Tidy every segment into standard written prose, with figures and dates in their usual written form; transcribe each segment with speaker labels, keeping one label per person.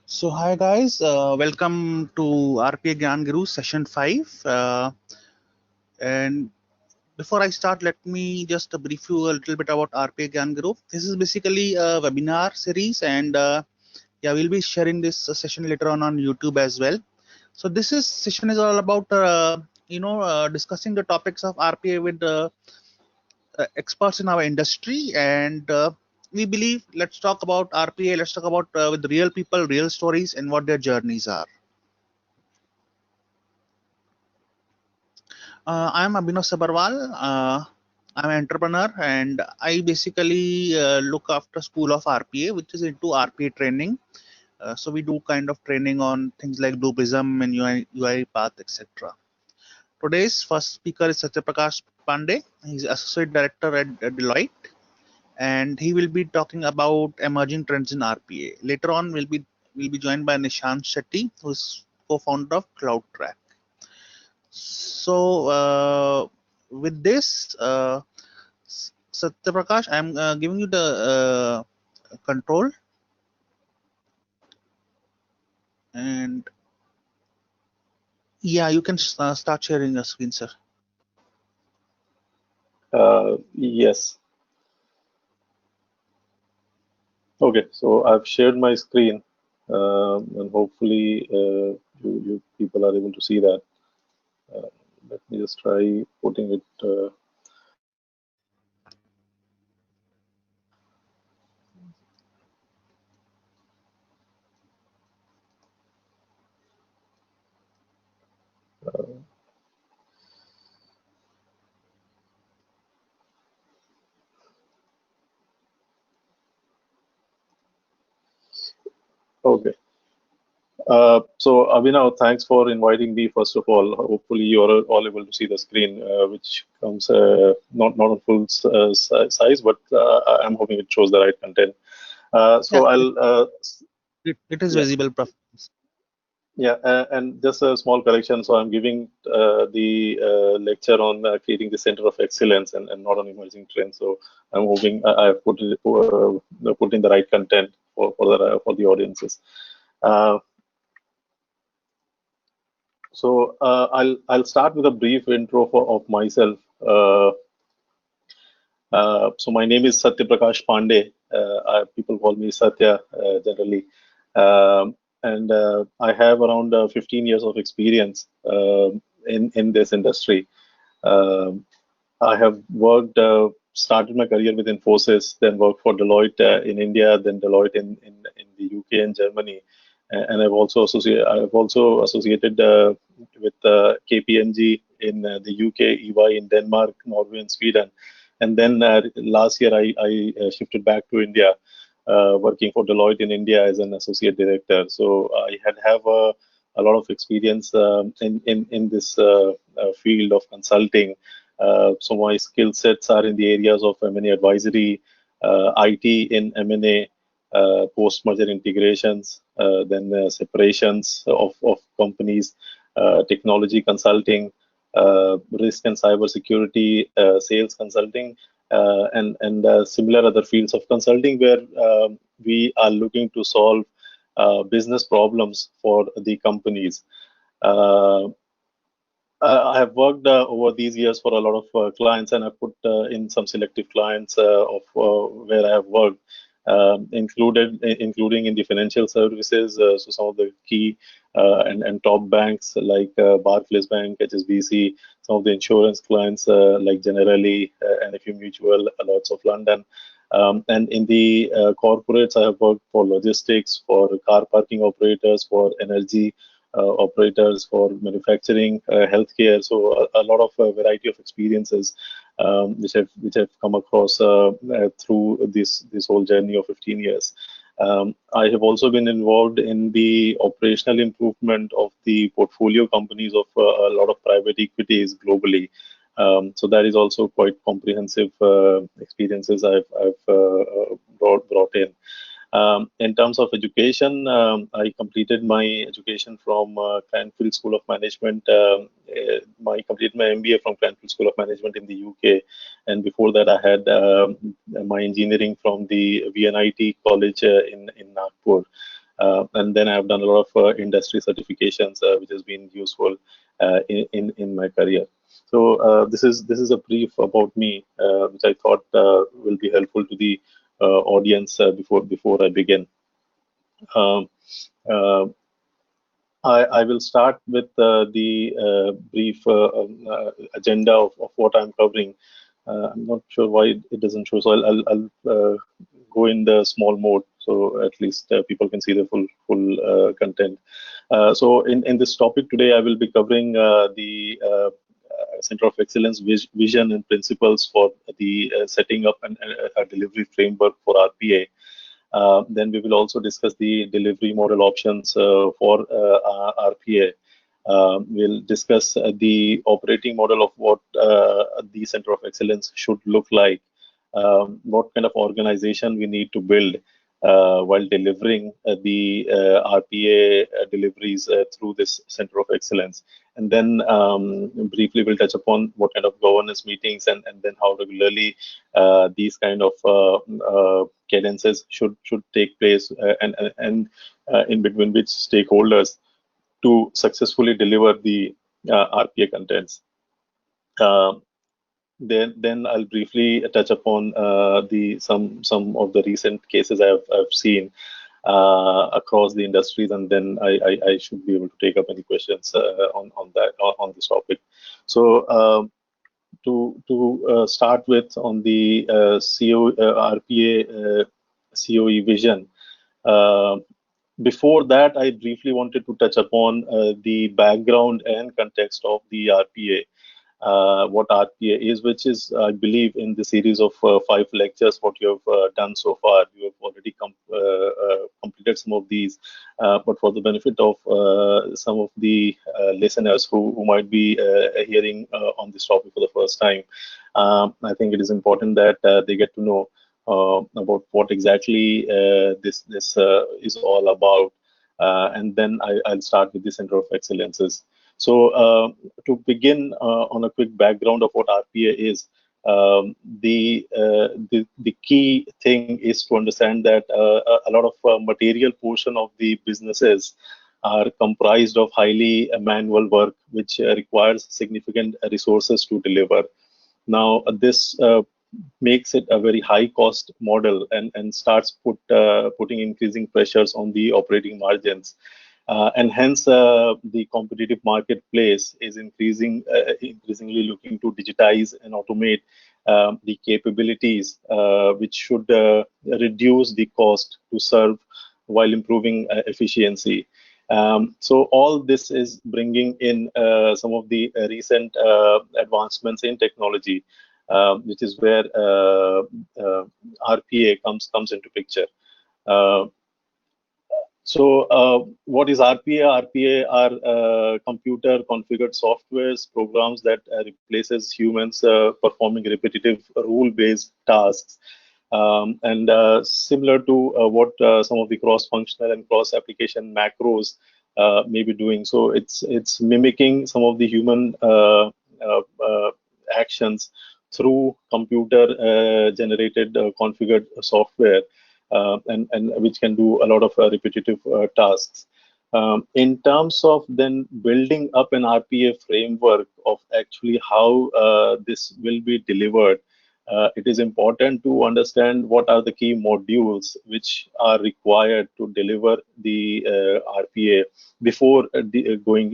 Speaker 1: So hi guys, welcome to RPA Gayan Guru Session 5. And before I start, let me just brief you a little bit about RPA Gayan Guru. This is basically a webinar series, and yeah, we'll be sharing this session later on YouTube as well. So this session is all about discussing the topics of RPA with experts in our industry, and we believe let's talk about RPA. Let's talk about with real people, real stories, and what their journeys are. I'm Abhinav Sabarwal. I'm an entrepreneur, and I basically look after School of RPA, which is into RPA training. So we do kind of training on things like Blue Prism and UI path, etc. Today's first speaker is Satyaprakash Pandey. He's associate director at Deloitte, and he will be talking about emerging trends in RPA. Later on, we'll be joined by Nishant Shetty, who's co-founder of CloudTrack. So with this, Satyaprakash, I'm giving you the control, and yeah, you can start sharing your screen, sir.
Speaker 2: Yes. Okay, so I've shared my screen, and hopefully you people are able to see that. Let me just try putting it. Okay. So Abhinav, thanks for inviting me. First of all, hopefully you are all able to see the screen, which comes not on full size, but I'm hoping it shows the right content. So
Speaker 1: Yeah,
Speaker 2: I'll
Speaker 1: it is
Speaker 2: yeah.
Speaker 1: visible, Prof.
Speaker 2: Yeah, and just a small correction. So I'm giving the lecture on creating the center of excellence and not on emerging trends. So I'm hoping I've put in the right content for the audiences. Uh, I'll start with a brief intro of myself. So my name is Satyaprakash Pandey. People call me Satya generally. And I have around 15 years of experience in this industry. Um I have started my career with Infosys, then worked for Deloitte in India, then Deloitte in the UK and Germany. And I've also associated with KPMG in the UK, EY in Denmark, Norway, and Sweden. And then last year, I shifted back to India, working for Deloitte in India as an associate director. So I have a lot of experience in this field of consulting. So my skill sets are in the areas of M&A advisory, IT in M&A, post-merger integrations, then separations of companies, technology consulting, risk and cyber security, sales consulting, and similar other fields of consulting where we are looking to solve business problems for the companies. Uh, I have worked over these years for a lot of clients, and I put in some selective clients of where I have worked, including in the financial services. So some of the key and top banks like Barclays Bank, HSBC, some of the insurance clients like Generali, NFU Mutual, lots of London. And in the corporates, I have worked for logistics, for car parking operators, for energy operators, for manufacturing, healthcare. So a lot of variety of experiences which I've come across through this whole journey of 15 years. I have also been involved in the operational improvement of the portfolio companies of a lot of private equities globally. So that is also quite comprehensive experiences I've brought in. In terms of education, I completed my education from Cranfield School of Management. I completed my MBA from Cranfield School of Management in the UK, and before that, I had my engineering from the VNIT College in Nagpur. And then I've done a lot of industry certifications, which has been useful in my career. So this is a brief about me, which I thought will be helpful to the audience before I begin. Um, uh, I will start with the brief agenda of what I'm covering. I'm not sure why it doesn't show, so I'll go in the small mode so at least people can see the full content. So in this topic today, I will be covering the Center of Excellence vision and principles for the setting up a delivery framework for RPA. Then we will also discuss the delivery model options for RPA. We'll discuss the operating model of what the Center of Excellence should look like, what kind of organization we need to build while delivering the RPA deliveries through this Center of Excellence. And then briefly we'll touch upon what kind of governance meetings and then how regularly these kind of cadences should take place and in between which stakeholders to successfully deliver the RPA contents. Then I'll briefly touch upon some of the recent cases I've seen across the industries, and then I should be able to take up any questions on this topic. So to start with, on the RPA COE vision. Before that, I briefly wanted to touch upon the background and context of the RPA. What RPA is, which is, I believe, in the series of 5 lectures, what you have done so far. You have already completed some of these, but for the benefit of some of the listeners who might be hearing on this topic for the first time, I think it is important that they get to know about what exactly this is all about. And then I'll start with the Center of Excellences. So to begin on a quick background of what RPA is, the key thing is to understand that a lot of material portion of the businesses are comprised of highly manual work, which requires significant resources to deliver. Now, this makes it a very high cost model and starts putting increasing pressures on the operating margins. And hence, the competitive marketplace is increasingly looking to digitize and automate the capabilities, which should reduce the cost to serve while improving efficiency. So all this is bringing in some of the recent advancements in technology, which is where RPA comes into picture. So what is RPA? RPA are computer configured softwares, programs that replaces humans performing repetitive rule-based tasks. And similar to what some of the cross-functional and cross-application macros may be doing. So it's mimicking some of the human actions through computer generated configured software. And which can do a lot of repetitive tasks. In terms of then building up an RPA framework of actually how this will be delivered, it is important to understand what are the key modules which are required to deliver the RPA before going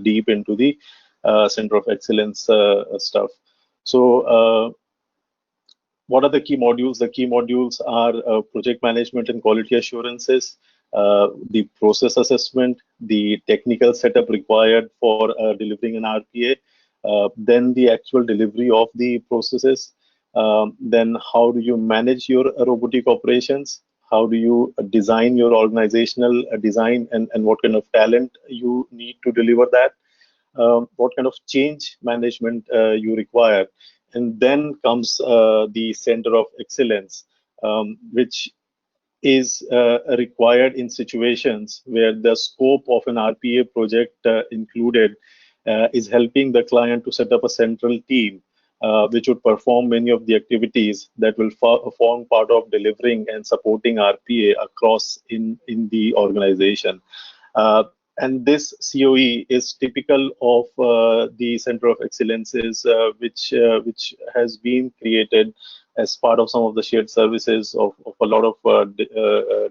Speaker 2: deep into the Center of Excellence stuff. So what are the key modules? The key modules are project management and quality assurances, the process assessment, the technical setup required for delivering an RPA, then the actual delivery of the processes, then how do you manage your robotic operations, how do you design your organizational design, and what kind of talent you need to deliver that, what kind of change management you require. And then comes the Center of Excellence, which is required in situations where the scope of an RPA project included is helping the client to set up a central team which would perform many of the activities that will form part of delivering and supporting RPA across in the organization. Uh, and this COE is typical of the Center of Excellences, which has been created as part of some of the shared services of a lot of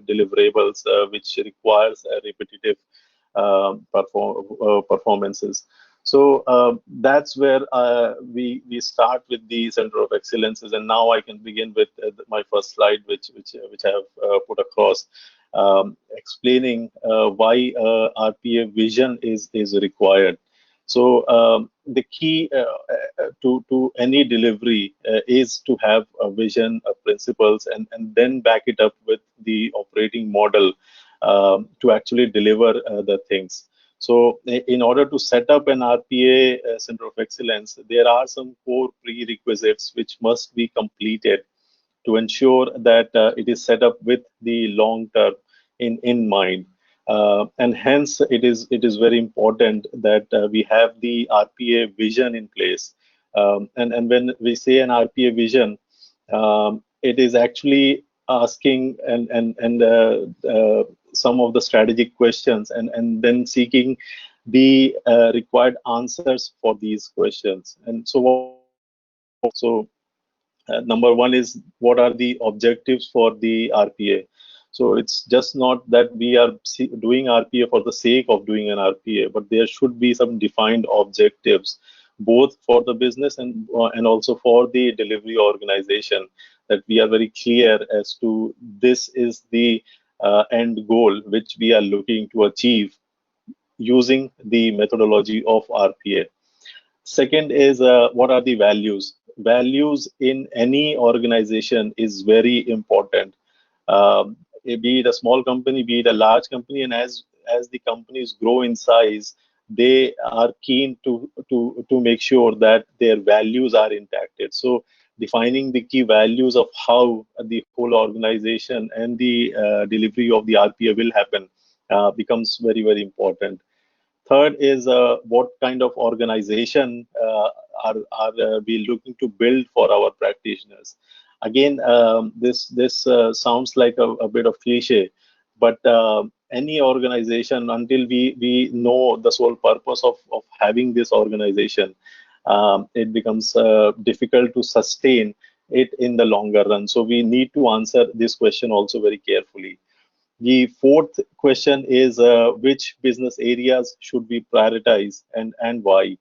Speaker 2: deliverables, which requires repetitive performances. So that's where we start with the Center of Excellences, and now I can begin with my first slide, which I have put across, explaining why RPA vision is required. So the key to any delivery is to have a vision, principles, and then back it up with the operating model to actually deliver the things. So in order to set up an RPA Center of Excellence, there are some core prerequisites which must be completed to ensure that it is set up with the long term in mind. And hence, it is very important that we have the RPA vision in place. And when we say an RPA vision, it is actually asking and some of the strategic questions and then seeking the required answers for these questions. And so what so number one is, what are the objectives for the RPA? So it's just not that we are doing RPA for the sake of doing an RPA, but there should be some defined objectives, both for the business and also for the delivery organization, that we are very clear as to this is the end goal which we are looking to achieve using the methodology of RPA. Second is, what are the values? Values in any organization is very important. Be it a small company, be it a large company, and as the companies grow in size, they are keen to make sure that their values are intact. So defining the key values of how the whole organization and the delivery of the RPA will happen becomes very, very important. Third is, what kind of organization are we looking to build for our practitioners? Again, this sounds like a bit of cliche, but any organization, until we know the sole purpose of having this organization, it becomes difficult to sustain it in the longer run. So we need to answer this question also very carefully. The fourth question is, which business areas should we prioritize and why?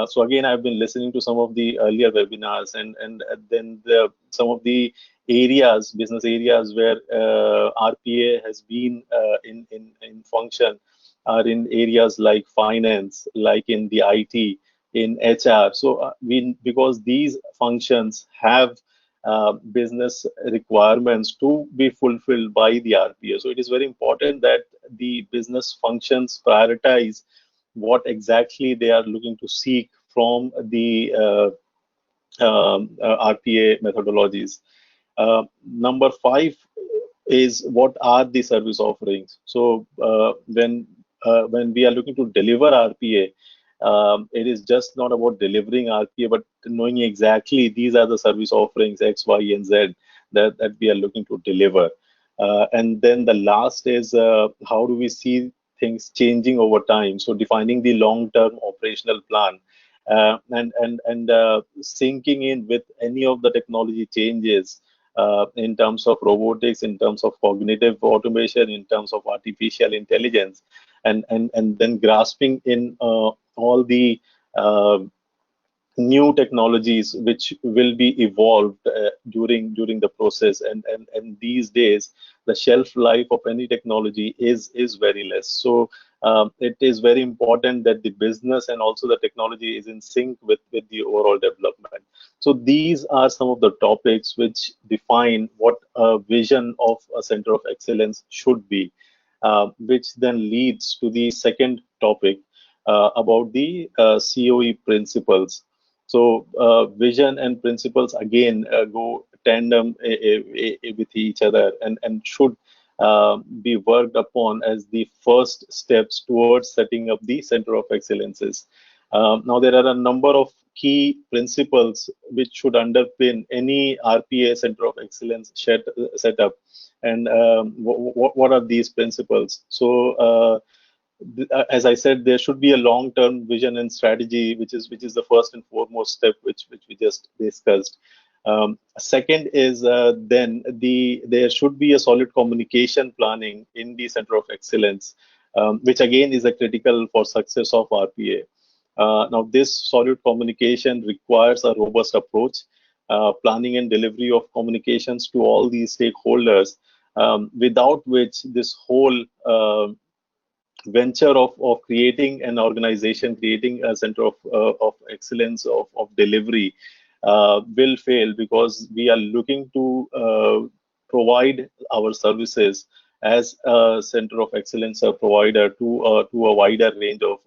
Speaker 2: So again, I've been listening to some of the earlier webinars, and then some of the areas, business areas where RPA has been in function are in areas like finance, like in the IT, in HR. So because these functions have business requirements to be fulfilled by the RPA. So it is very important that the business functions prioritize what exactly they are looking to seek from the RPA methodologies. Number five is, what are the service offerings? So when we are looking to deliver RPA, it is just not about delivering RPA, but knowing exactly these are the service offerings X, Y, and Z that we are looking to deliver. And then the last is, how do we see things changing over time? So defining the long-term operational plan, and syncing in with any of the technology changes in terms of robotics, in terms of cognitive automation, in terms of artificial intelligence, and then grasping in all the new technologies which will be evolved during the process. And these days, the shelf life of any technology is very less. So it is very important that the business and also the technology is in sync with the overall development. So these are some of the topics which define what a vision of a center of excellence should be, which then leads to the second topic about the COE principles. So vision and principles again go tandem with each other, and should be worked upon as the first steps towards setting up the center of excellences. Now there are a number of key principles which should underpin any RPA center of excellence setup. And what are these principles? So as I said, there should be a long-term vision and strategy, which is the first and foremost step, which we just discussed. Second is then there should be a solid communication planning in the center of excellence, which again is a critical for success of RPA. Now, this solid communication requires a robust approach, planning and delivery of communications to all these stakeholders, without which this whole venture of creating an organization, creating a center of excellence of delivery will fail, because we are looking to provide our services as a center of excellence provider to a wider range of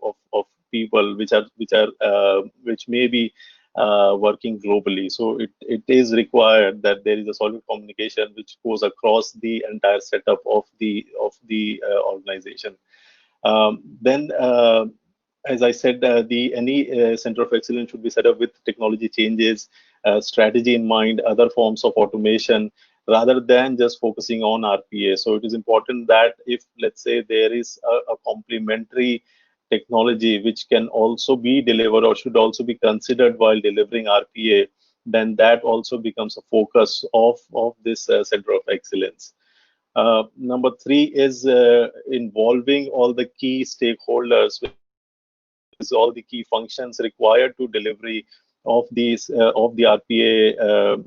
Speaker 2: people which may be working globally. So it is required that there is a solid communication which goes across the entire setup of the organization. Then, as I said, any center of excellence should be set up with technology changes, strategy in mind, other forms of automation, rather than just focusing on RPA. So it is important that if, let's say, there is a complementary technology which can also be delivered or should also be considered while delivering RPA, then that also becomes a focus of this center of excellence. Number three is involving all the key stakeholders with all the key functions required to delivery of the RPA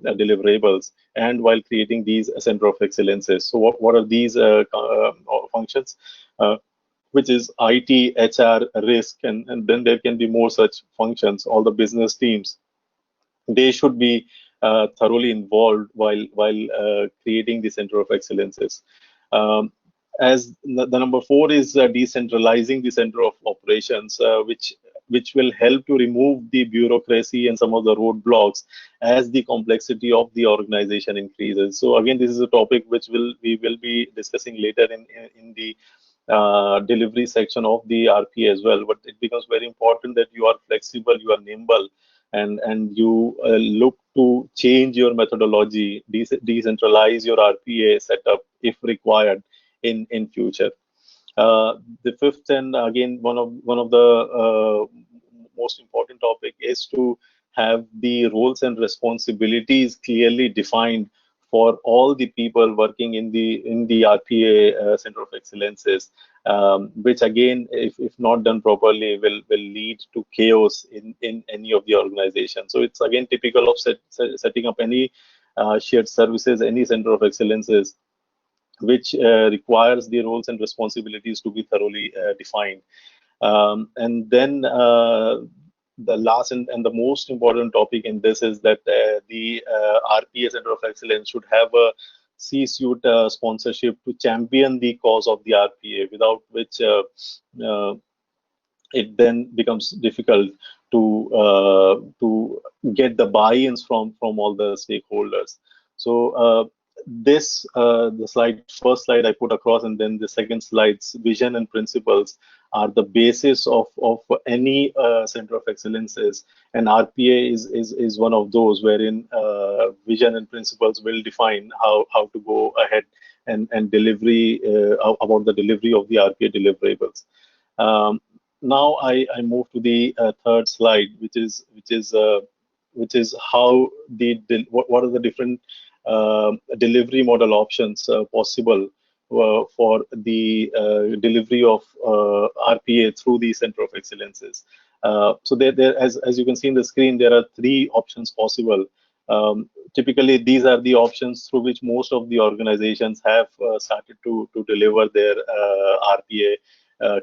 Speaker 2: deliverables, and while creating these center of excellences. So what are these functions? Which is IT, HR, risk, and then there can be more such functions. All the business teams, they should be thoroughly involved while creating the center of excellences. Um, as the number four is decentralizing the center of operations, which will help to remove the bureaucracy and some of the roadblocks as the complexity of the organization increases. So again, this is a topic which we will be discussing later in the delivery section of the RPA as well. But it becomes very important that you are flexible, you are nimble, and you look to change your methodology, decentralize your RPA setup if required in future. The fifth, and again one of the most important topic, is to have the roles and responsibilities clearly defined for all the people working in the RPA Center of Excellences, which again, if not done properly, will lead to chaos in any of the organizations. So it's again typical of setting up any shared services, any Center of Excellences, which requires the roles and responsibilities to be thoroughly defined. And then the last and the most important topic in this is that the RPA Center of Excellence should have a C-suite sponsorship to champion the cause of the RPA, without which it then becomes difficult to get the buy-ins from all the stakeholders. So the first slide I put across, and then the second slide's vision and principles are the basis of any center of excellences, and RPA is one of those wherein vision and principles will define how to go ahead and delivery about the delivery of the RPA deliverables. Now I move to the third slide, which is how what are the different delivery model options possible for the delivery of RPA through the Center of Excellences. So as you can see in the screen, there are three options possible. Typically, these are the options through which most of the organizations have started to deliver their RPA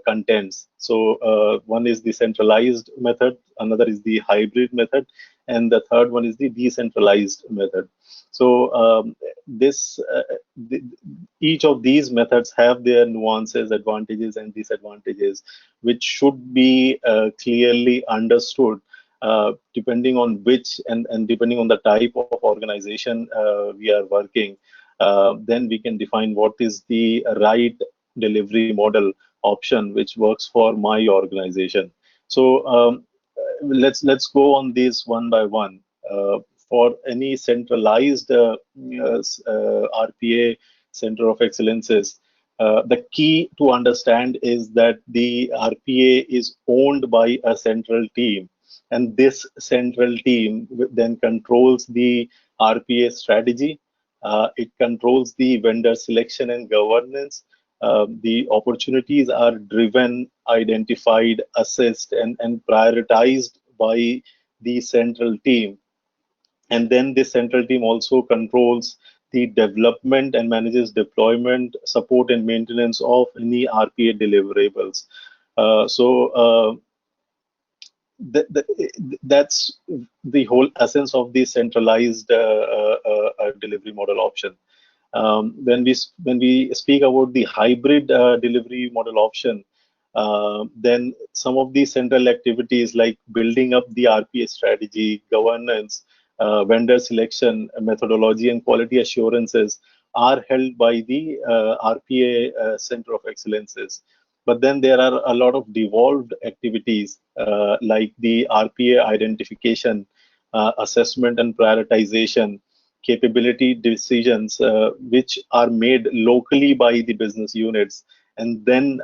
Speaker 2: contents. So one is the centralized method, another is the hybrid method, and the third one is the decentralized method. So each of these methods have their nuances, advantages, and disadvantages, which should be clearly understood depending on which and depending on the type of organization we are working, then we can define what is the right delivery model option which works for my organization. So let's go on these one by one. For any centralized RPA Center of Excellences, the key to understand is that the RPA is owned by a central team, and this central team then controls the RPA strategy. It controls the vendor selection and governance. The opportunities are driven, identified, assessed, and prioritized by the central team. And then this central team also controls the development and manages deployment, support, and maintenance of any RPA deliverables. So that's the whole essence of the centralized delivery model option. When we speak about the hybrid delivery model option, then some of the central activities like building up the RPA strategy, governance, vendor selection, methodology, and quality assurances are held by the RPA Center of Excellences. But then there are a lot of devolved activities like the RPA identification, assessment, and prioritization, capability decisions, which are made locally by the business units. And then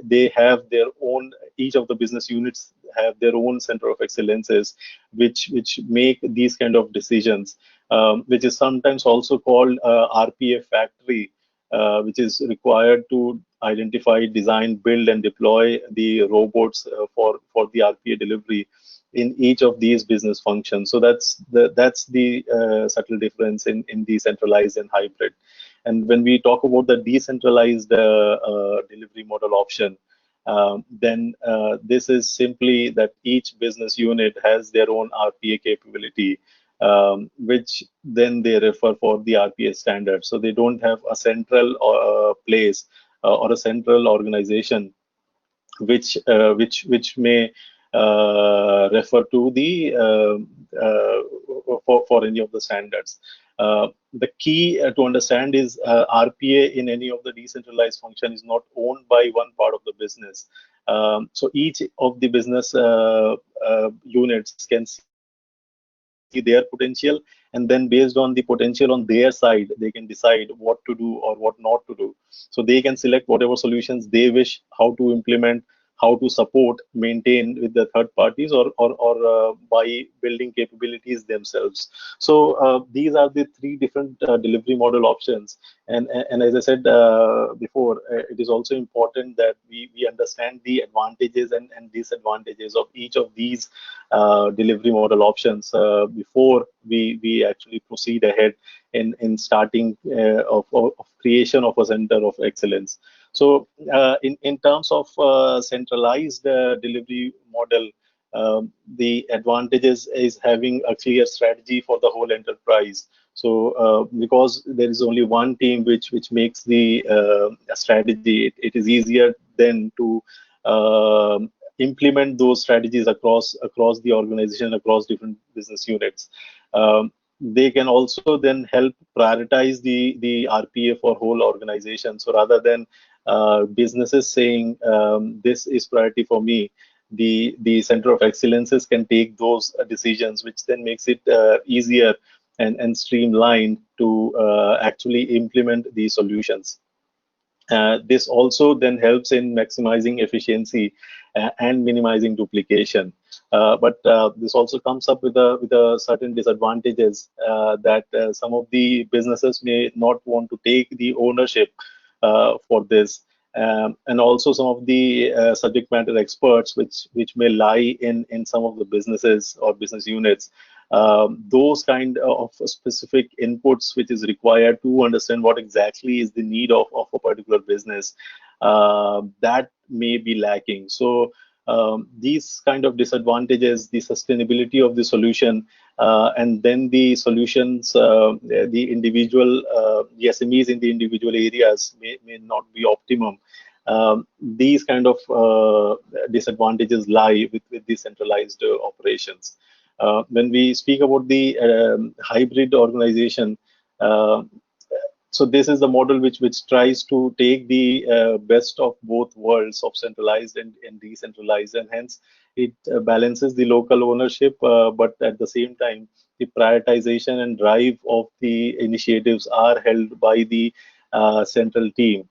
Speaker 2: they have their own, each of the business units have their own center of excellences, which make these kind of decisions, which is sometimes also called RPA factory, which is required to identify, design, build, and deploy the robots for the RPA delivery in each of these business functions. So that's the subtle difference in the centralized and hybrid. And when we talk about the decentralized delivery model option, then this is simply that each business unit has their own RPA capability, which then they refer for the RPA standard. So they don't have a central place or a central organization which may refer to the for any of the standards. The key to understand is RPA in any of the decentralized function is not owned by one part of the business. So each of the business units can see their potential, and then based on the potential on their side, they can decide what to do or what not to do. So they can select whatever solutions they wish, how to implement, how to support, maintain with the third parties, or by building capabilities themselves. So these are the three different delivery model options. And as I said before, it is also important that we understand the advantages and disadvantages of each of these delivery model options before we actually proceed ahead in starting of creation of a center of excellence. So in terms of centralized delivery model, the advantages is having a clear strategy for the whole enterprise. So because there is only one team which makes the strategy, it is easier then to implement those strategies across the organization, across different business units. They can also then help prioritize the RPA for whole organization. So rather than businesses saying this is priority for me, the center of excellences can take those decisions, which then makes it easier and streamlined to actually implement the solutions. This also then helps in maximizing efficiency and minimizing duplication. But this also comes up with a certain disadvantages that some of the businesses may not want to take the ownership for this. And also some of the subject matter experts which may lie in some of the businesses or business units, those kind of specific inputs which is required to understand what exactly is the need of a particular business, that may be lacking. So these kind of disadvantages, the sustainability of the solution, and then the solutions, the individual the SMEs in the individual areas may not be optimum. these kind of disadvantages lie with the centralized operations. When we speak about the hybrid organization, uh, so this is the model which tries to take the best of both worlds of centralized and decentralized, and hence it balances the local ownership, but at the same time, the prioritization and drive of the initiatives are held by the central team.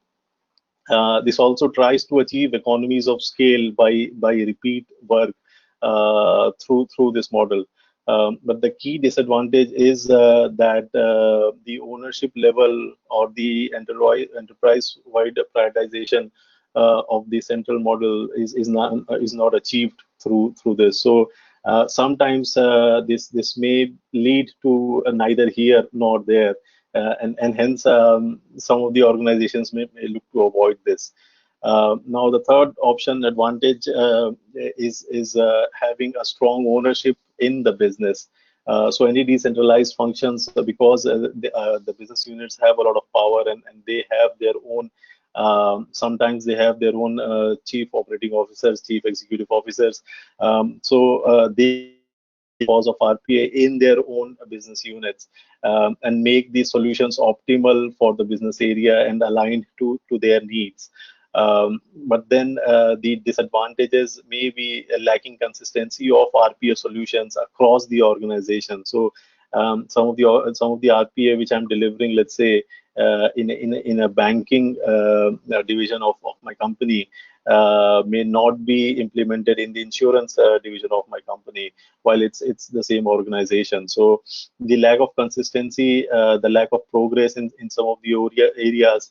Speaker 2: This also tries to achieve economies of scale by repeat work through this model. But the key disadvantage is that the ownership level or the enterprise-wide prioritization of the central model is not achieved through this. So sometimes this may lead to neither here nor there, and hence some of the organizations may look to avoid this. Now, the third option advantage is having a strong ownership in the business. So any decentralized functions, because the business units have a lot of power, and they have their own. Sometimes they have their own chief operating officers, chief executive officers. So they can take the cause of RPA in their own business units, and make the solutions optimal for the business area and aligned to their needs. But then the disadvantages may be a lacking consistency of RPA solutions across the organization. So some of the RPA which I'm delivering, let's say in a banking division of my company, may not be implemented in the insurance division of my company, while it's the same organization. So the lack of consistency, the lack of progress in some of the areas,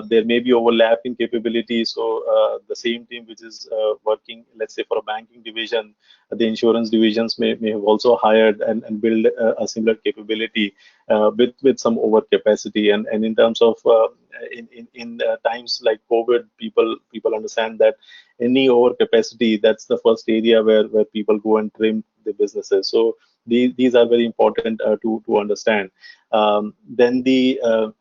Speaker 2: there may be overlap in capabilities. So the same team which is working, let's say for a banking division, the insurance divisions may have also hired and build a similar capability with some overcapacity. And in terms of in times like COVID, people understand that any overcapacity, that's the first area where people go and trim the businesses. So these are very important to understand. Then the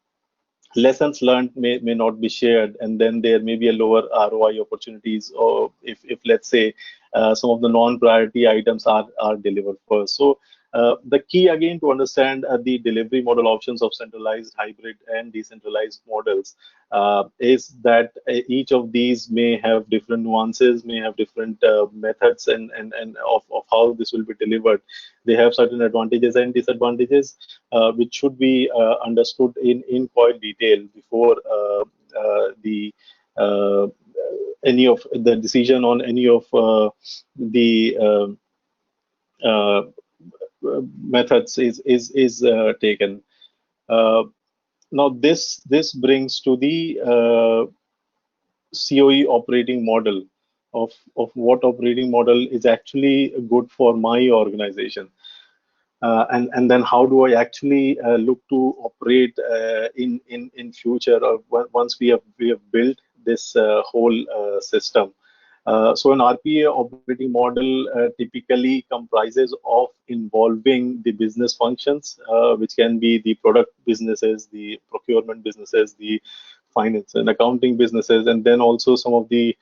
Speaker 2: lessons learned may not be shared, and then there may be a lower ROI opportunities, or if let's say some of the non-priority items are delivered first. So the key again to understand the delivery model options of centralized, hybrid, and decentralized models is that each of these may have different nuances, may have different methods and of how this will be delivered. They have certain advantages and disadvantages, which should be understood in quite detail before the any of the decision on any of the uh, methods is taken. Now this brings to the COE operating model of what operating model is actually good for my organization. And then how do I actually look to operate in future, or once we have built this whole system. So an RPA operating model typically comprises of involving the business functions, which can be the product businesses, the procurement businesses, the finance and accounting businesses, and then also some of the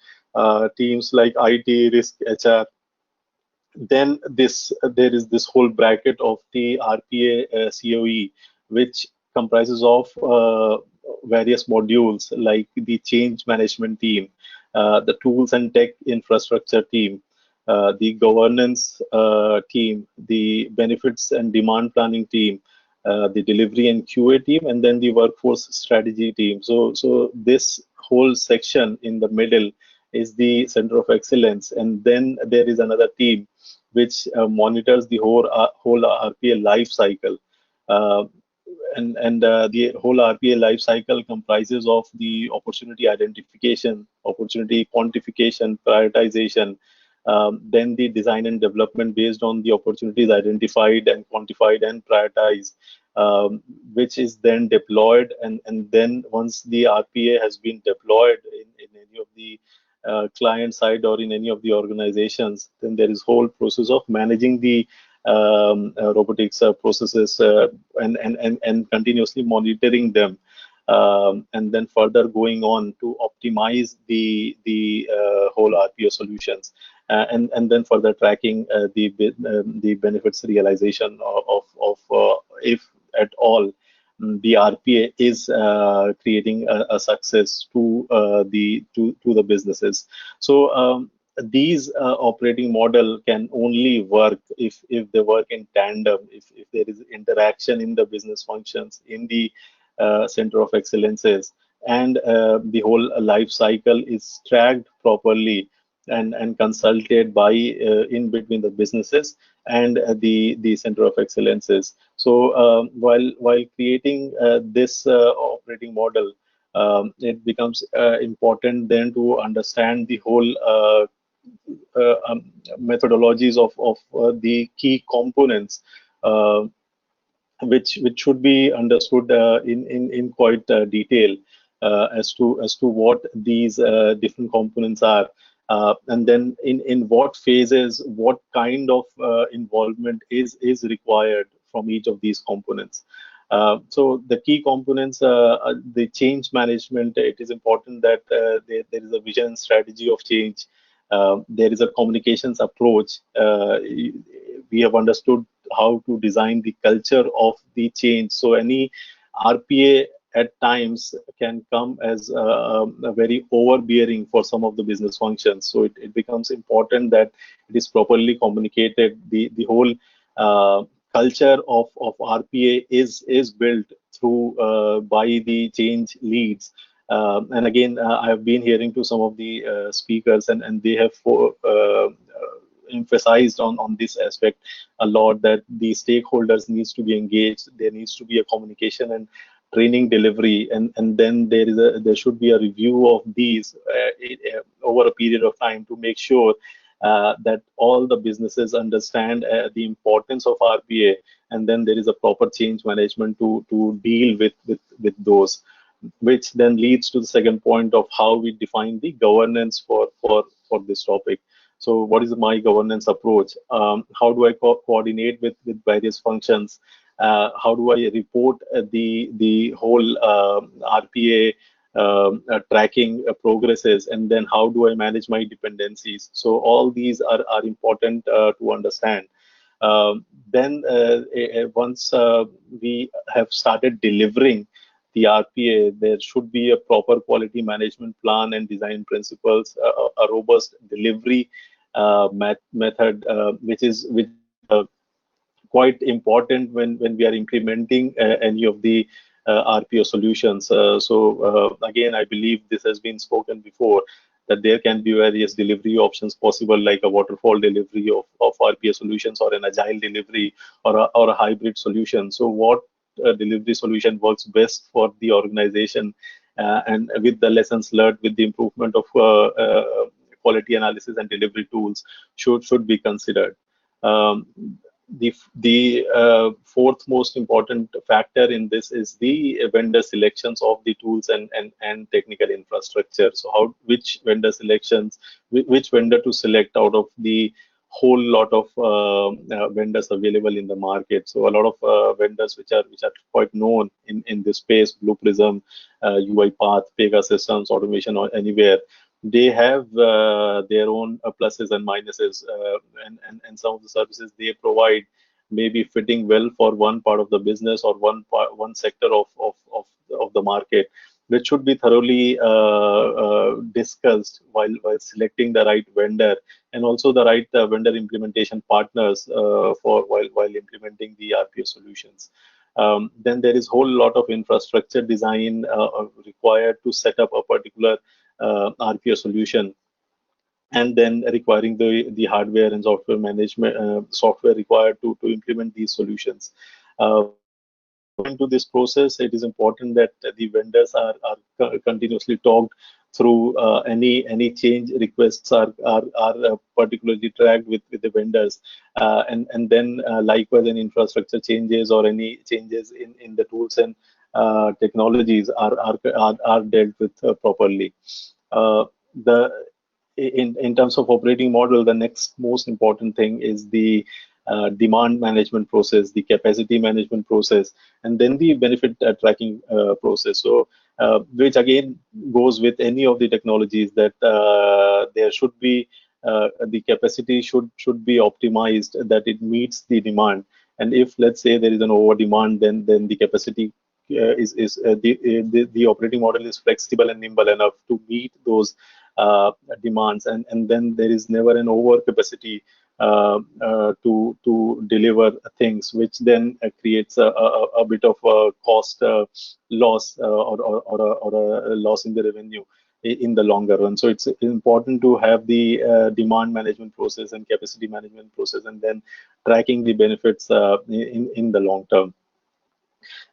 Speaker 2: teams like IT, risk, HR. Then there is this whole bracket of the RPA COE, which comprises of various modules like the change management team, the tools and tech infrastructure team, the governance team, the benefits and demand planning team, the delivery and QA team, and then the workforce strategy team. So this whole section in the middle is the center of excellence, and then there is another team which monitors the whole RPA life cycle. Uh, and the whole RPA life cycle comprises of the opportunity identification, opportunity quantification, prioritization, then the design and development based on the opportunities identified and quantified and prioritized, which is then deployed. And then once the RPA has been deployed in any of the client side or in any of the organizations, then there is whole process of managing the robotics processes and continuously monitoring them. and then further going on to optimize the whole RPO solutions, and then further tracking the benefits realization of if at all the RPA is creating a success to the businesses. So these operating model can only work if they work in tandem, if there is interaction in the business functions, in the center of excellences, and the whole life cycle is tracked properly and consulted by in between the businesses and the center of excellences. So while creating this operating model, it becomes important then to understand the whole methodologies of the key components, uh, which should be understood in quite detail as to what these different components are, and then in what phases, what kind of involvement is required from each of these components. So the key components, the change management, it is important that there is a vision and strategy of change. There is a communications approach. We have understood how to design the culture of the change. So any RPA at times can come as a very overbearing for some of the business functions. So it becomes important that it is properly communicated. The whole culture of RPA is built through by the change leads. And again, I have been hearing to some of the speakers, and they have emphasized on this aspect a lot, that the stakeholders needs to be engaged. There needs to be a communication and training delivery, and then there should be a review of these over a period of time to make sure that all the businesses understand the importance of RPA, and then there is a proper change management to deal with those, which then leads to the second point of how we define the governance for this topic. So what is my governance approach? How do I coordinate with various functions? How do I report the whole RPA tracking progresses, and then how do I manage my dependencies? So all these are important to understand. Then once we have started delivering the RPA, there should be a proper quality management plan and design principles, a robust delivery method, which quite important when we are implementing any of the RPO solutions. Again, I believe this has been spoken before, that there can be various delivery options possible, like a waterfall delivery of RPA solutions, or an agile delivery, or a hybrid solution. So what delivery solution works best for the organization, and with the lessons learned, with the improvement of quality analysis and delivery tools should be considered. Um, the fourth most important factor in this is the vendor selections of the tools and technical infrastructure. So which vendor selections, which vendor to select out of the whole lot of vendors available in the market. So a lot of vendors which are quite known in this space: Blue Prism, UiPath, Pegasystems, Automation, or Anywhere. They have their own pluses and minuses, and some of the services they provide may be fitting well for one part of the business, or one sector of the market, which should be thoroughly discussed while selecting the right vendor, and also the right vendor implementation partners while implementing the RPA solutions. Then there is whole lot of infrastructure design required to set up a particular RPA solution, and then requiring the hardware and software management software required to implement these solutions. Going to this process, it is important that the vendors are continuously talked through. Any change requests are particularly tracked with the vendors, and then likewise, any infrastructure changes or any changes in the tools and technologies are dealt with properly. The in terms of operating model, the next most important thing is the demand management process, the capacity management process, and then the benefit tracking process. So, which again goes with any of the technologies, that there should be the capacity should be optimized, that it meets the demand. And if, let's say, there is an over demand, then the capacity the operating model is flexible and nimble enough to meet those demands, and then there is never an over capacity to deliver things, which then creates a bit of a cost loss, or a loss in the revenue in the longer run. So it's important to have the demand management process and capacity management process, and then tracking the benefits in the long term.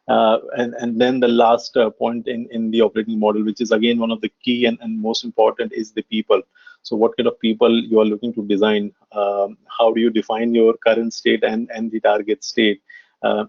Speaker 2: And then the last point in the operating model, which is again one of the key and most important, is the people. So what kind of people you are looking to design? How do you define your current state and the target state?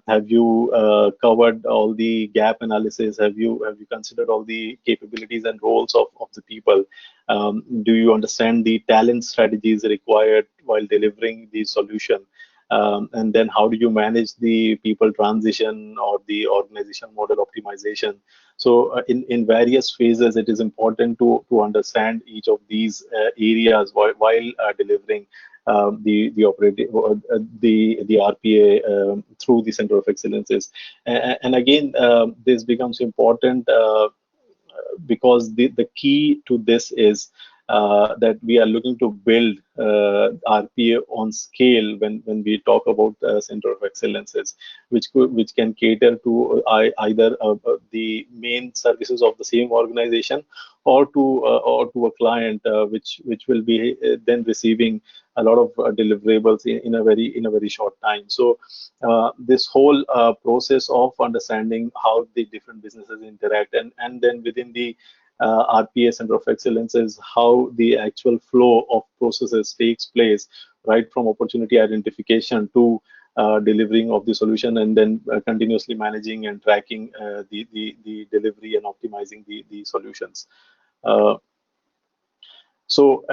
Speaker 2: Have you covered all the gap analysis? Have you considered all the capabilities and roles of the people? Do you understand the talent strategies required while delivering the solution? And then how do you manage the people transition or the organization model optimization? So in various phases, it is important to understand each of these areas while delivering the operating the RPA through the Center of Excellences. And again, this becomes important because the key to this is that we are looking to build RPA on scale when we talk about Center of Excellences, which can cater to either the main services of the same organization, or to a client which will be then receiving a lot of deliverables in a very short time. So this whole process of understanding how the different businesses interact, and then within the RPA Center of Excellence, is how the actual flow of processes takes place, right from opportunity identification to delivering of the solution, and then continuously managing and tracking the delivery and optimizing the solutions. So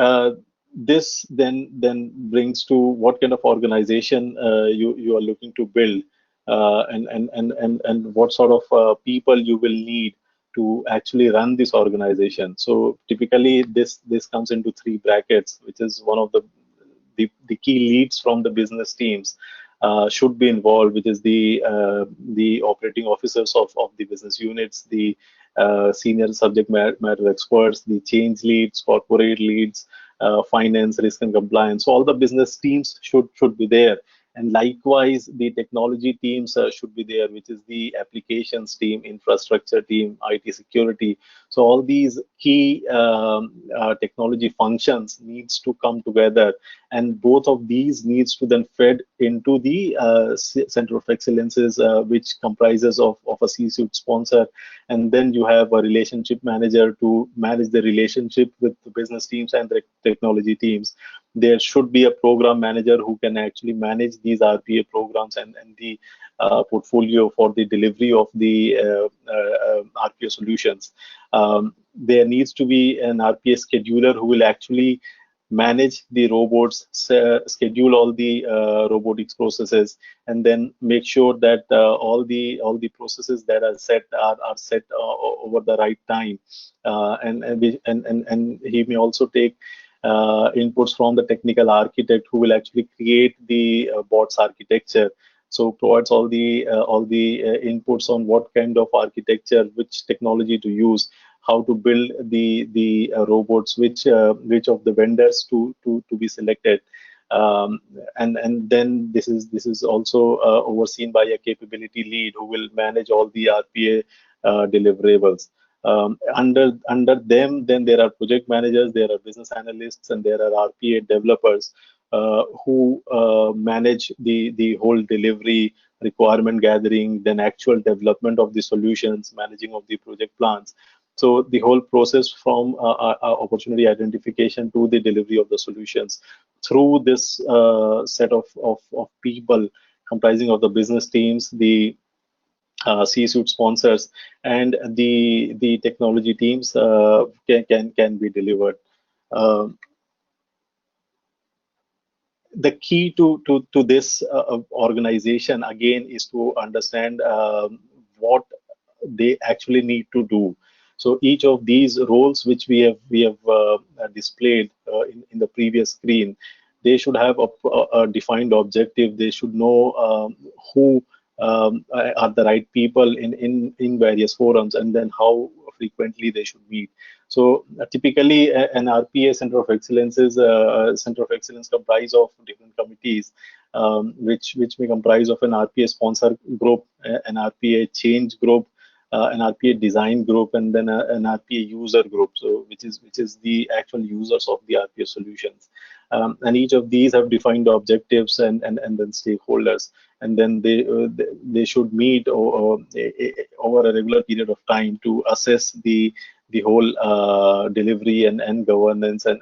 Speaker 2: this then brings to what kind of organization you are looking to build, and what sort of people you will need to actually run this organization. So typically this comes into three brackets, which is one of the key leads from the business teams should be involved, which is the operating officers of the business units, the senior subject matter experts, the change leads, corporate leads, finance, risk and compliance. So all the business teams should be there. And likewise, the technology teams should be there, which is the applications team, infrastructure team, IT security. So all these key technology functions needs to come together, and both of these needs to then fed into the Center of Excellences, which comprises of a C-suite sponsor, and then you have a relationship manager to manage the relationship with the business teams and the technology teams. There should be a program manager who can actually manage these RPA programs and the portfolio for the delivery of the RPA solutions. There needs to be an RPA scheduler who will actually manage the robots, schedule all the robotics processes, and then make sure that all the processes that are set are set over the right time. And he may also take inputs from the technical architect who will actually create the bots architecture. So provides all the inputs on what kind of architecture, which technology to use, how to build the robots, which of the vendors to be selected, and then this is also overseen by a capability lead who will manage all the RPA deliverables. Under them, then there are project managers, there are business analysts, and there are RPA developers who manage the whole delivery, requirement gathering, then actual development of the solutions, managing of the project plans. So the whole process from opportunity identification to the delivery of the solutions through this set of people comprising of the business teams, the C-suite sponsors, and the technology teams can be delivered. the key to this organization again is to understand what they actually need to do. So each of these roles which we have displayed in the previous screen, they should have a defined objective. They should know who are the right people in various forums, and then how frequently they should meet. So typically, an RPA Center of Excellence is Center of Excellence comprised of different committees, which may comprise of an RPA sponsor group, an RPA change group, an RPA design group, and then an RPA user group. So which is the actual users of the RPA solutions. And each of these have defined objectives and then stakeholders, and then they should meet over a regular period of time to assess the whole delivery and governance, and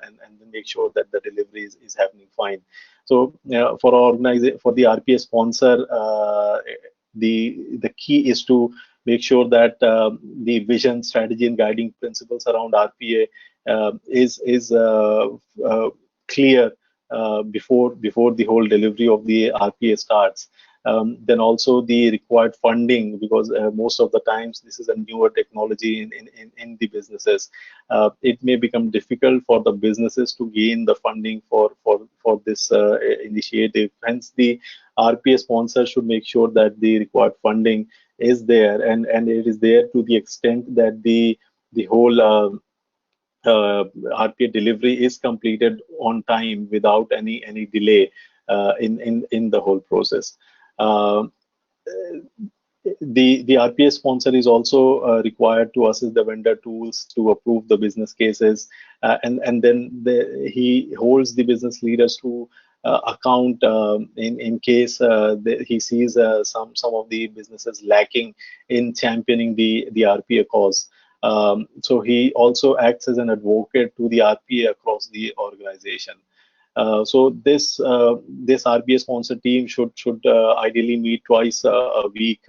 Speaker 2: make sure that the delivery is happening fine. So for the RPA sponsor, the key is to make sure that the vision, strategy, and guiding principles around RPA is clear before the whole delivery of the RPA starts. Then also the required funding, because most of the times this is a newer technology in the businesses. It may become difficult for the businesses to gain the funding for this initiative. Hence, the RPA sponsor should make sure that the required funding is there, and it is there to the extent that the whole RPA delivery is completed on time without any delay in the whole process. Uh, the RPA sponsor is also required to assess the vendor tools, to approve the business cases, and then he holds the business leaders to account in case he sees some of the businesses lacking in championing the RPA cause. So he also acts as an advocate to the RPA across the organization. So this RPA sponsor team should ideally meet twice a week,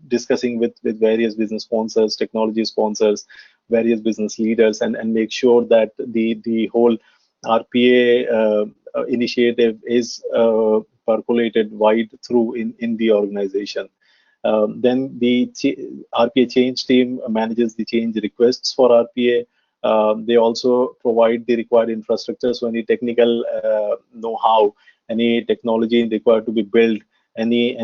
Speaker 2: discussing with various business sponsors, technology sponsors, various business leaders, and make sure that the whole RPA initiative is percolated wide through in the organization. Then the RPA change team manages the change requests for RPA. They also provide the required infrastructure, so any technical know-how, any technology required to be built, any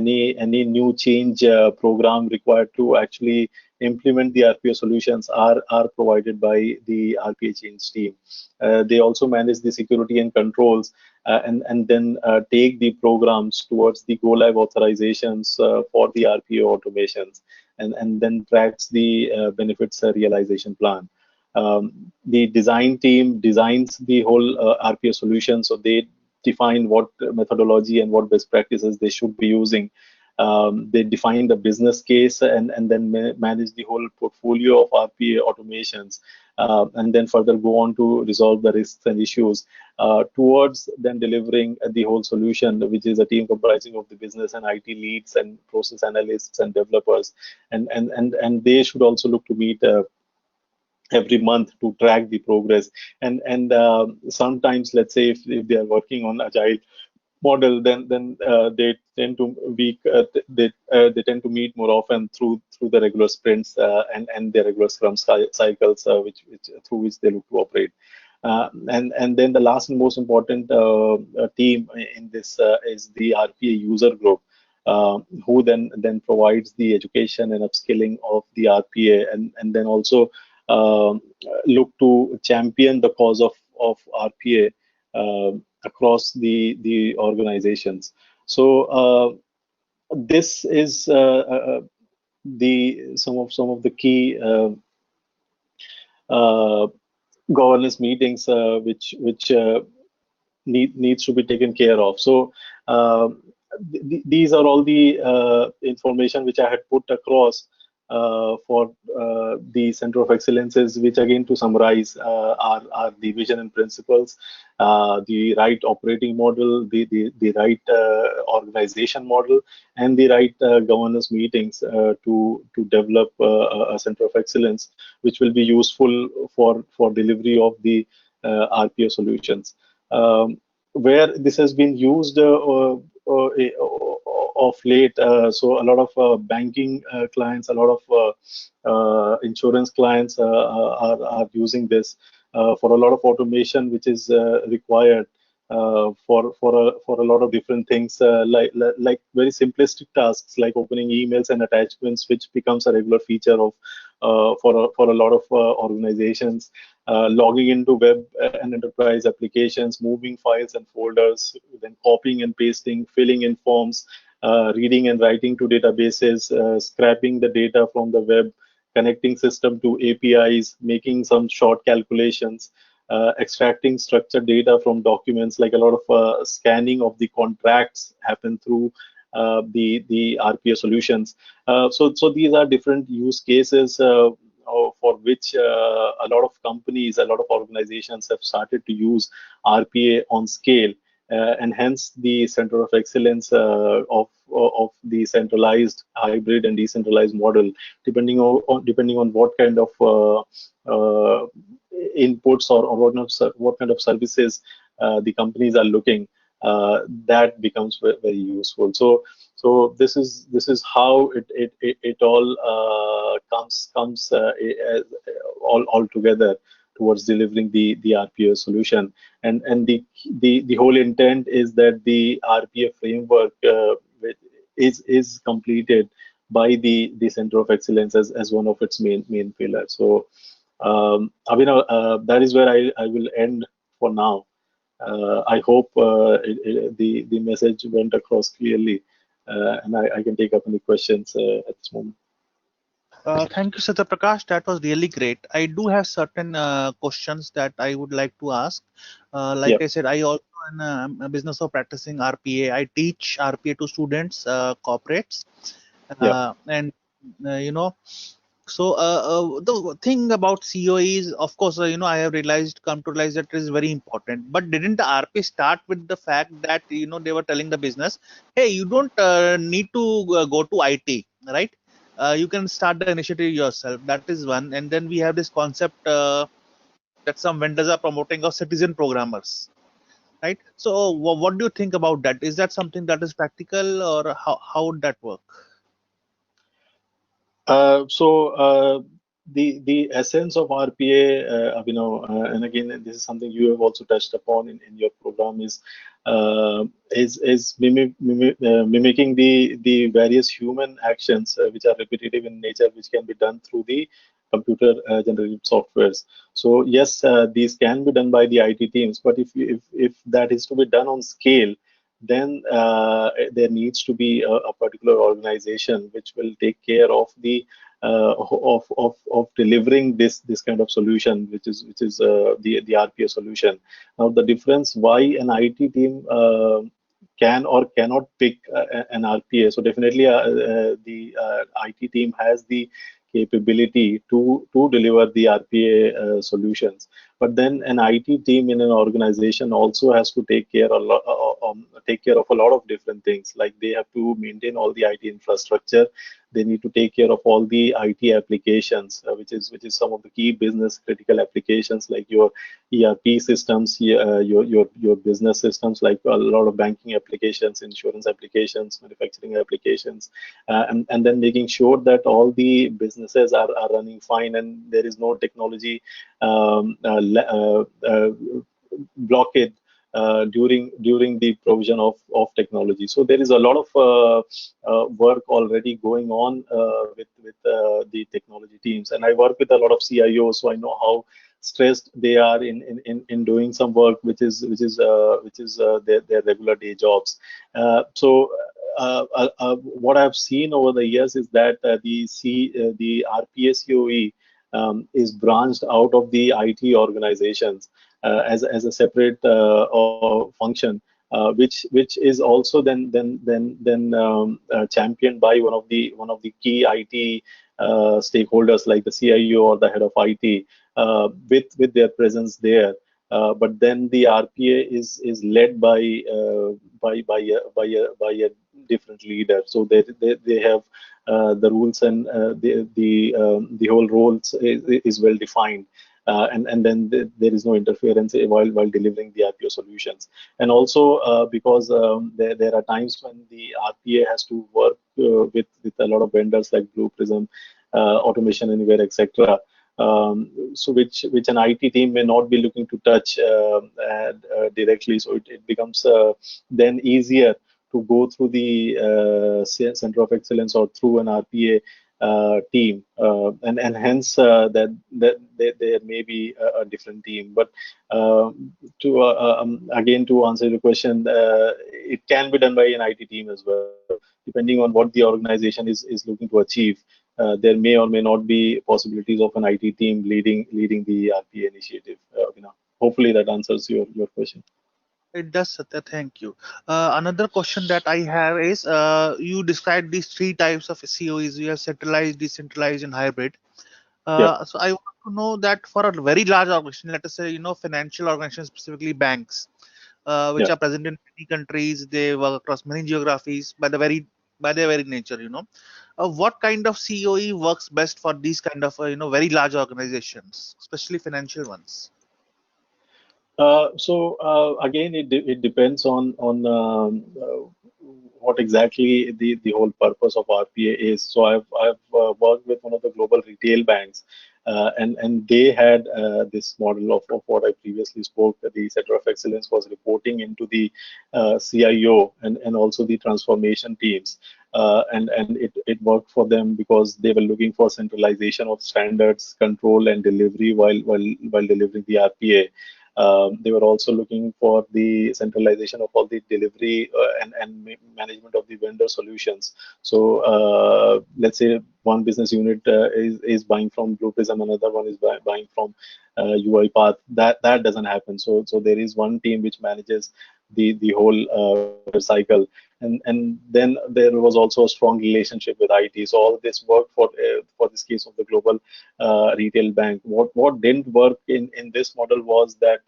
Speaker 2: new change program required to actually implement the RPA solutions are provided by the RPA change team. They also manage the security and controls, and then take the programs towards the go live authorizations for the RPA automations, and then tracks the benefits realization plan. The design team designs the whole RPA solution, so they define what methodology and what best practices they should be using. They define the business case, and then manage the whole portfolio of RPA automations, and then further go on to resolve the risks and issues towards then delivering the whole solution, which is a team comprising of the business and IT leads and process analysts and developers, and they should also look to meet every month to track the progress. And sometimes, let's say if they are working on agile model, then they tend to they tend to meet more often through the regular sprints and the regular scrum cycles, which through which they look to operate. And then the last and most important team in this is the RPA user group, who then provides the education and upskilling of the RPA, and then also look to champion the cause of RPA across the organizations. So this is some of the key governance meetings which needs to be taken care of. So these are all the information which I had put across for the Center of Excellences, which again, to summarize, are the vision and principles, the right operating model, the right organization model, and the right governance meetings to develop a Center of Excellence, which will be useful for delivery of the RPA solutions. where this has been used of late. So a lot of banking clients, a lot of insurance clients are using this for a lot of automation, which is required for a lot of different things, like very simplistic tasks like opening emails and attachments, which becomes a regular feature of for a lot of organizations. Logging into web and enterprise applications, moving files and folders, then copying and pasting, filling in forms, reading and writing to databases, scraping the data from the web, connecting system to APIs, making some short calculations, extracting structured data from documents. Like a lot of scanning of the contracts happen through the RPA solutions. So these are different use cases for which a lot of companies, a lot of organizations have started to use RPA on scale. And hence the center of excellence of the centralized, hybrid, and decentralized model, depending on what kind of inputs or what kind of services the companies are looking. That becomes very useful. So this is how it all comes all together towards delivering the RPA solution. And the whole intent is that the RPA framework is completed by the center of excellence as one of its main pillars. So Abhinav, that is where I will end for now. I hope the message went across clearly, and I can take up any questions at this moment.
Speaker 1: Thank you, Satyaprakash. That was really great. I do have certain questions that I would like to ask. Like
Speaker 2: Yep.
Speaker 1: I said, I also am a business of practicing RPA. I teach RPA to students, corporates,
Speaker 2: Yep.
Speaker 1: and you know. So the thing about CEO is, of course, I have come to realize that it is very important. But didn't the RP start with the fact that they were telling the business, hey, you don't need to go to IT, right? You can start the initiative yourself. That is one. And then we have this concept that some vendors are promoting of citizen programmers, right? So what do you think about that? Is that something that is practical, or how would that work?
Speaker 2: So the essence of RPA, and again, this is something you have also touched upon in your program, is mimicking the various human actions which are repetitive in nature, which can be done through the computer generated softwares. So yes, these can be done by the IT teams, but if that is to be done on scale, then there needs to be a particular organization which will take care of the of delivering this kind of solution, which is the RPA solution. Now the difference why an IT team can or cannot pick an RPA. So definitely the IT team has the capability to deliver the RPA solutions. But then an IT team in an organization also has to take care of a lot of different things. Like they have to maintain all the IT infrastructure. They need to take care of all the IT applications, which is some of the key business critical applications like your ERP systems, your business systems, like a lot of banking applications, insurance applications, manufacturing applications, and then making sure that all the businesses are running fine and there is no technology blockade during the provision of technology. So there is a lot of work already going on with the technology teams, and I work with a lot of CIOs, so I know how stressed they are in doing some work which is their regular day jobs. What I've seen over the years is that the RPA COE is branched out of the IT organizations as a separate function, which is also then championed by one of the key IT stakeholders like the CIO or the head of IT with their presence there. But then the RPA is led by a different leader. So they have the rules, and the whole roles is well defined. and then there is no interference while delivering the RPO solutions. And also because there are times when the RPA has to work with a lot of vendors like Blue Prism, Automation Anywhere, etc. So which an IT team may not be looking to touch directly. So it becomes then easier to go through the center of excellence or through an RPA team, and hence that there may be a different team. But again, to answer your question, it can be done by an IT team as well, depending on what the organization is looking to achieve. There may or may not be possibilities of an IT team leading the RPA initiative. Hopefully that answers your question.
Speaker 1: It does, Satya. Thank you. Another question that I have is, you described these three types of COEs. You have centralized, decentralized, and hybrid.
Speaker 2: Yeah,
Speaker 1: So I want to know that for a very large organization, let us say, financial organizations, specifically banks, which
Speaker 2: yeah.
Speaker 1: are present in many countries, they work across many geographies by their very nature. What kind of COE works best for these kind of very large organizations, especially financial ones?
Speaker 2: So again, it depends on what exactly the whole purpose of RPA is. So I've worked with one of the global retail banks, and they had this model of what I previously spoke. The Center of Excellence was reporting into the CIO and also the transformation teams. And it worked for them because they were looking for centralization of standards, control, and delivery while delivering the RPA. They were also looking for the centralization of all the delivery and management of the vendor solutions. So let's say one business unit is buying from Blue Prism, another one is buying from UiPath. That doesn't happen. So there is one team which manages the whole vendor cycle. And then there was also a strong relationship with IT. So all this worked for this case of the global retail bank. What didn't work in this model was that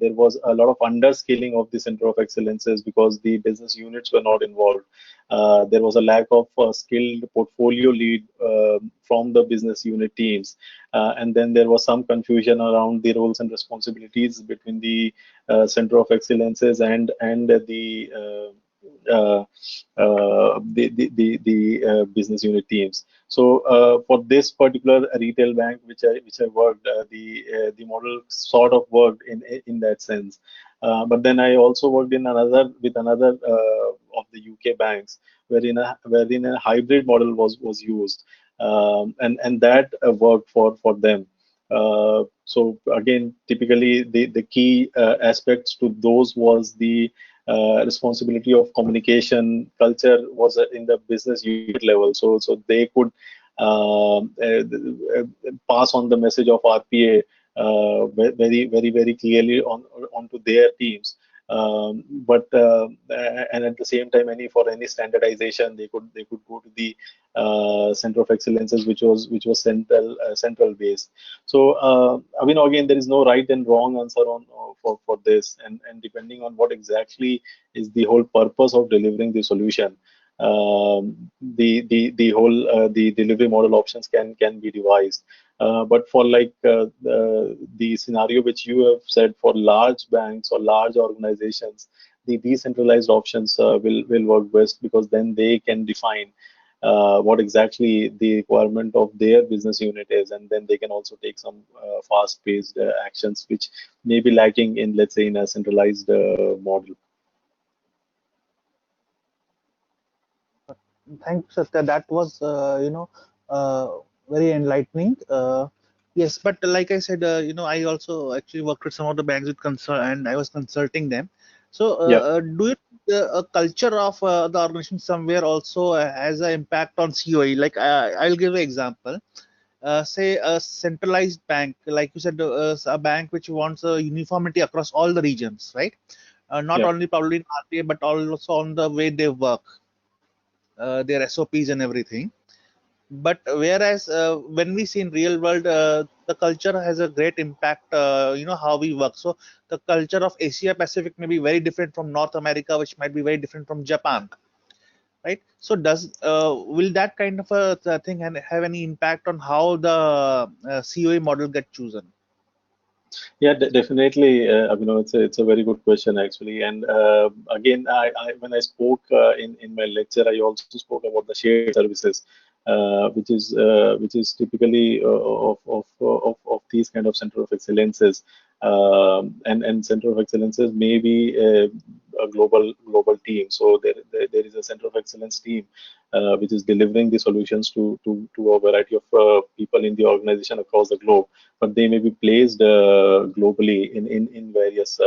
Speaker 2: there was a lot of underscaling of the center of excellences because the business units were not involved. There was a lack of skilled portfolio lead from the business unit teams, and then there was some confusion around the roles and responsibilities between the center of excellences and the business unit teams. So for this particular retail bank, which I worked, the model sort of worked in that sense. But then I also worked in another of the UK banks, wherein a hybrid model was used, and that worked for them. So again, typically the key aspects to those was the responsibility of communication culture was in the business unit level. So they could pass on the message of RPA very clearly onto their teams. And at the same time, for any standardization, they could go to the center of excellences, which was central based. So again, there is no right and wrong answer on for this, and depending on what exactly is the whole purpose of delivering the solution, the whole the delivery model options can be devised. But for like the scenario which you have said, for large banks or large organizations, the decentralized options will work best, because then they can define what exactly the requirement of their business unit is, and then they can also take some fast-paced actions which may be lacking in, let's say, in a centralized model.
Speaker 1: Thanks, Satya. That was, very enlightening. Yes, but like I said, I also actually worked with some of the banks with consult, and I was consulting them. So,
Speaker 2: Yeah.
Speaker 1: do you think a culture of the organization somewhere also has an impact on COE? Like, I'll give an example. Say a centralized bank, like you said, a bank which wants a uniformity across all the regions, right? Not
Speaker 2: Yeah.
Speaker 1: only probably in RPA, but also on the way they work, their SOPs and everything. But whereas when we see in real world, the culture has a great impact, how we work. So the culture of Asia Pacific may be very different from North America, which might be very different from Japan. right? So does will that kind of a thing have any impact on how the COA model get chosen?
Speaker 2: Yeah, definitely. It's a very good question actually. And again, I when I spoke in my lecture, I also spoke about the shared services, which is typically of these kind of center of excellences, and center of excellences may be a global team. So there is a center of excellence team which is delivering the solutions to a variety of people in the organization across the globe, but they may be placed globally in various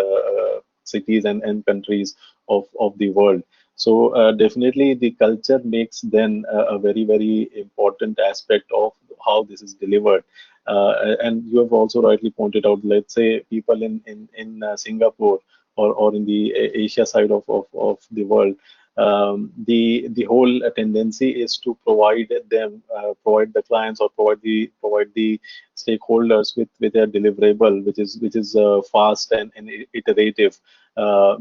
Speaker 2: cities and countries of the world. So definitely the culture makes then a very important aspect of how this is delivered. And you have also rightly pointed out, let's say people in Singapore or in the Asia side of the world, the whole tendency is to provide the clients or provide the stakeholders with their deliverable, which is fast and iterative,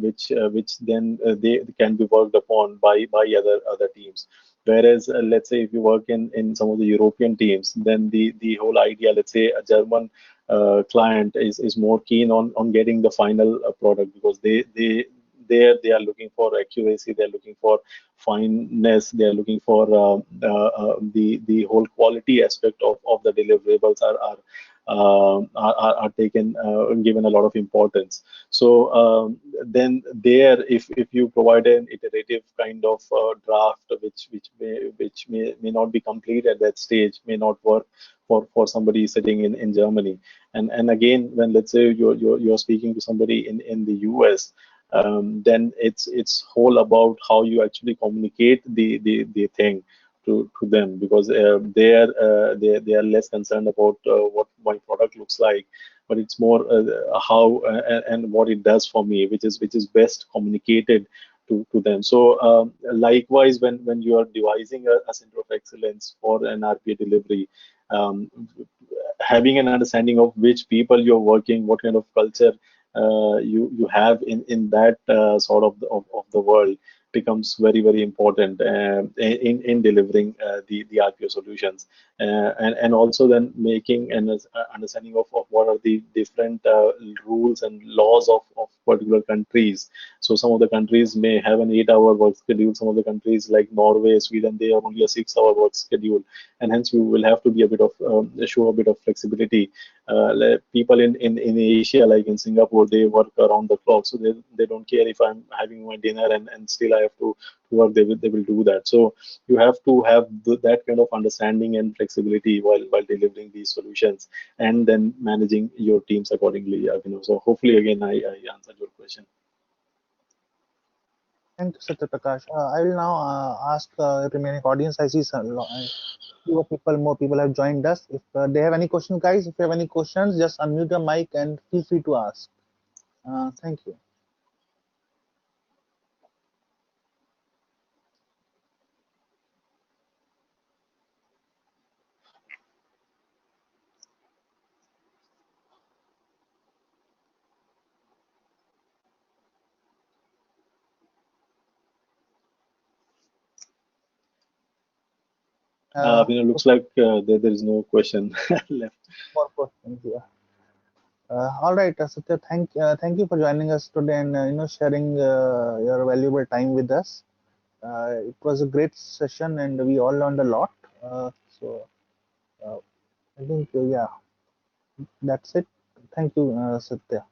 Speaker 2: which then they can be worked upon by other teams. Whereas, let's say if you work in some of the European teams, then the whole idea, let's say a German client is more keen on getting the final product, because they are looking for accuracy, they're looking for fineness, they're looking for the whole quality aspect of the deliverables are taken given a lot of importance. So then there, if you provide an iterative kind of draft, which may not be complete at that stage, may not work for somebody sitting in Germany. And again, when let's say you're speaking to somebody in the US, then it's whole about how you actually communicate the thing to them, because they are less concerned about what my product looks like, but it's more how and what it does for me, which is best communicated to them. So likewise, when you are devising a center of excellence for an RPA delivery, um, having an understanding of which people you're working, what kind of culture you have in that sort of the world, becomes very important in delivering the RPO solutions, and also then making an understanding of what are the different rules and laws of particular countries. So some of the countries may have an 8-hour work schedule. Some of the countries like Norway, Sweden, they have only a 6-hour work schedule, and hence you will have to be a bit of show a bit of flexibility. People in Asia, like in Singapore, they work around the clock, so they don't care if I'm having my dinner and still I have to work. They will do that. So you have to have that kind of understanding and flexibility while delivering these solutions, and then managing your teams accordingly. So hopefully, again, I answered your question.
Speaker 1: Thank you, Satyaprakash. I will now ask remaining audience. I see more people have joined us. If they have any questions, guys, if you have any questions, just unmute the mic and feel free to ask. Thank you.
Speaker 2: Looks like there is no question left.
Speaker 1: More questions, yeah. All right, Satya, thank you for joining us today and sharing your valuable time with us. It was a great session and we all learned a lot. So uh, I think yeah, that's it. Thank you, Satya.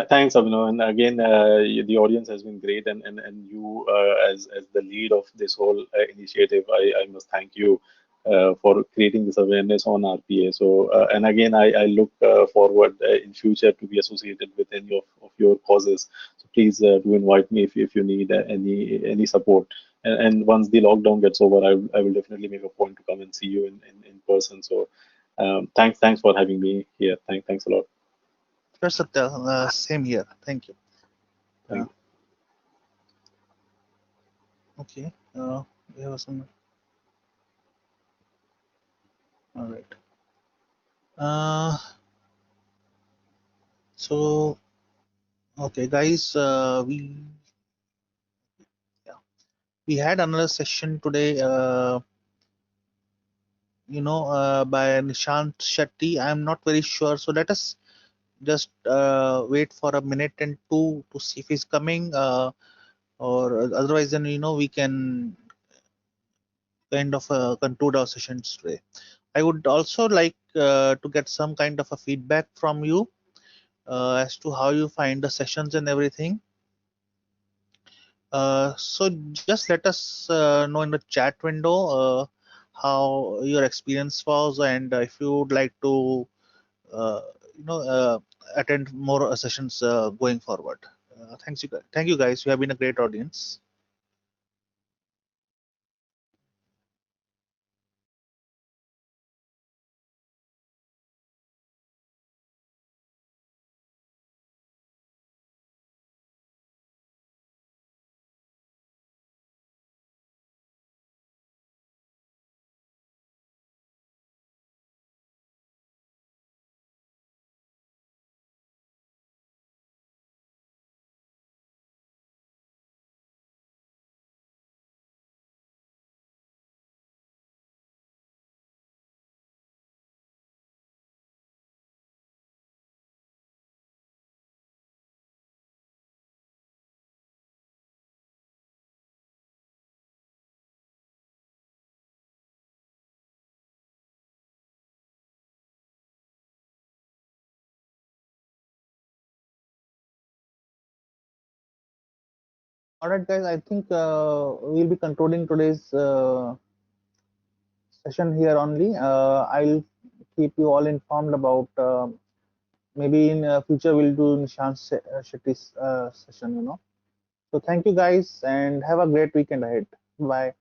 Speaker 2: Thanks, Abhinav. And again, the audience has been great, and you, as the lead of this whole initiative, I must thank you for creating this awareness on RPA. So, and again, I look forward in future to be associated with any of your causes. So please do invite me if you need any support. And once the lockdown gets over, I will definitely make a point to come and see you in person. So, thanks for having me here. Thanks a lot.
Speaker 1: Sure, Satya. Same here. Thank you. Uh,
Speaker 2: Thank
Speaker 1: okay. We have some. All right. Uh, so okay, guys. We yeah. We had another session today, by Nishant Shetty. I'm not very sure. So let us just wait for a minute and two to see if he's coming, or otherwise, then we can kind of conclude our sessions today. I would also like to get some kind of a feedback from you as to how you find the sessions and everything. So just let us know in the chat window how your experience was, and if you would like to, uh, attend more sessions going forward. Thanks, you guys. Thank you, guys. You have been a great audience. All right, guys. I think we'll be concluding today's session here only. I'll keep you all informed about. Maybe in future we'll do Nishant Shetty's session. So thank you guys and have a great weekend ahead. Bye.